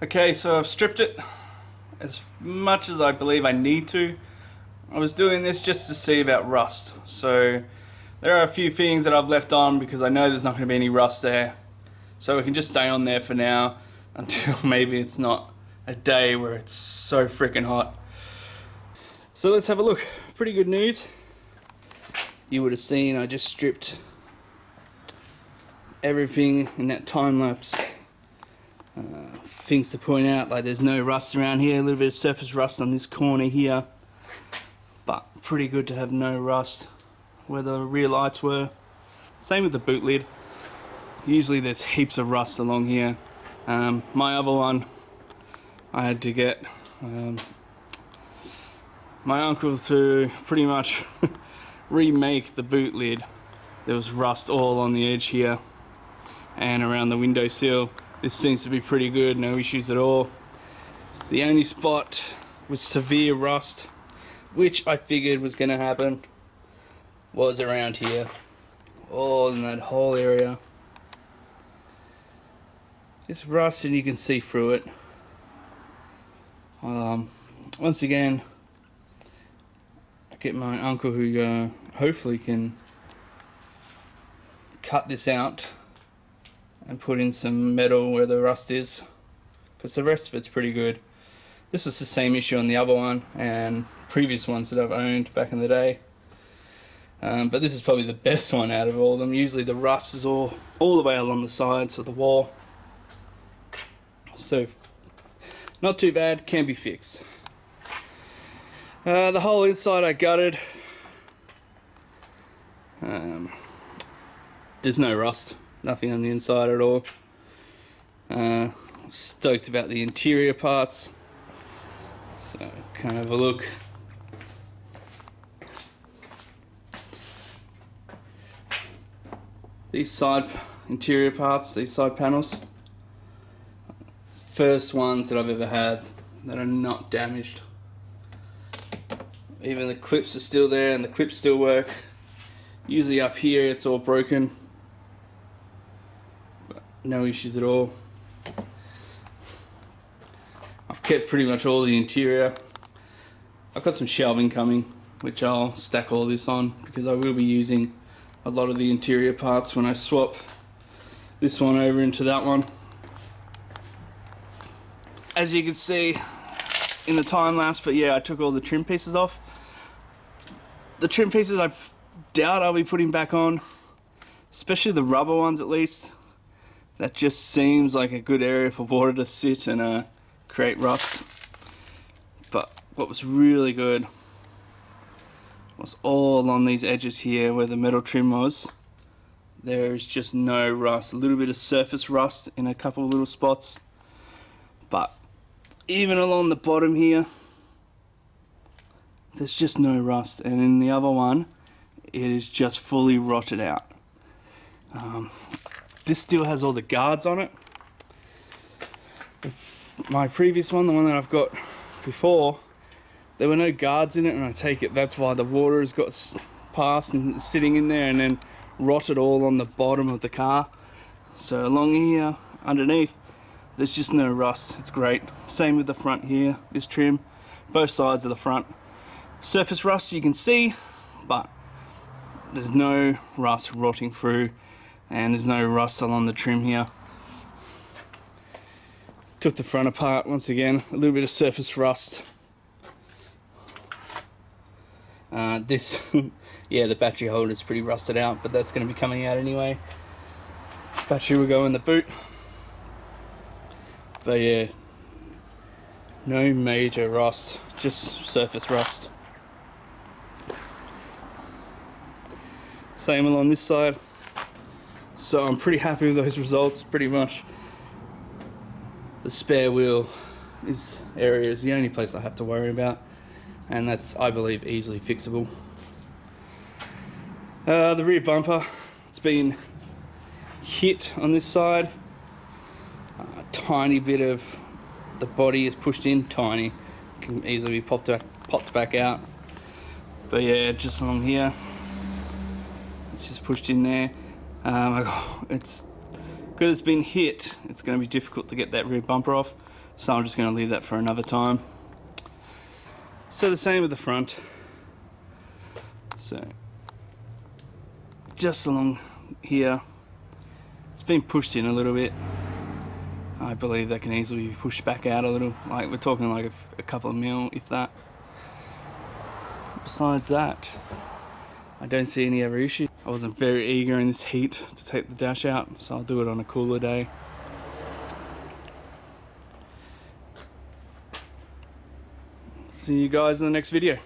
Okay, so I've stripped it as much as I believe I need to. I was doing this just to see about rust. So there are a few things that I've left on because I know there's not going to be any rust there. So it can just stay on there for now until maybe it's not a day where it's so freaking hot. So let's have a look. Pretty good news. You would have seen I just stripped everything in that time lapse. Things to point out, like there's no rust around here, a little bit of surface rust on this corner here, but pretty good to have no rust where the rear lights were. Same with the boot lid. Usually there's heaps of rust along here. My other one, I had to get my uncle to pretty much remake the boot lid. There was rust all on the edge here and around the windowsill. This seems to be pretty good, no issues at all. The only spot with severe rust, which I figured was going to happen, was around here. All in that whole area. It's rust and you can see through it. Once again, I get my uncle who hopefully can cut this out and put in some metal where the rust is, because the rest of it's pretty good. This was the same issue on the other one and previous ones that I've owned back in the day, but this is probably the best one out of all of them. Usually the rust is all the way along the sides of the wall, so not too bad, can be fixed. The whole inside I gutted. There's no rust. Nothing on the inside at all. Stoked about the interior parts. So, can have a look. These side interior parts, these side panels, first ones that I've ever had that are not damaged. Even the clips are still there and the clips still work. Usually up here it's all broken. No issues at all. I've kept pretty much all the interior. I've got some shelving coming, which I'll stack all this on because I will be using a lot of the interior parts when I swap this one over into that one. As you can see in the time lapse, but yeah, I took all the trim pieces off. The trim pieces I doubt I'll be putting back on, especially the rubber ones at least. That just seems like a good area for water to sit and create rust. But what was really good was all on these edges here where the metal trim was. There is just no rust. A little bit of surface rust in a couple of little spots. But even along the bottom here, there's just no rust. And in the other one, it is just fully rotted out. This still has all the guards on it. My previous one, the one that I've got before, there were no guards in it, and I take it that's why the water has got past and sitting in there and then rotted all on the bottom of the car. So along here, underneath, there's just no rust. It's great. Same with the front here, this trim, both sides of the front. Surface rust you can see, but there's no rust rotting through. And there's no rust along the trim here. Took the front apart once again, a little bit of surface rust. This, yeah, the battery holder is pretty rusted out, but that's going to be coming out anyway. Battery will go in the boot. But yeah, no major rust, just surface rust. Same along this side. So I'm pretty happy with those results. Pretty much the spare wheel area is the only place I have to worry about, and that's, I believe, easily fixable. The rear bumper, it's been hit on this side. A tiny bit of the body is pushed in, tiny, can easily be popped back out. But yeah, just along here, it's just pushed in there. It's because it's been hit, it's going to be difficult to get that rear bumper off. So I'm just going to leave that for another time. So the same with the front. So just along here, it's been pushed in a little bit. I believe that can easily be pushed back out a little, like we're talking like a couple of mil, if that. Besides that, I don't see any other issues. I wasn't very eager in this heat to take the dash out, so I'll do it on a cooler day. See you guys in the next video.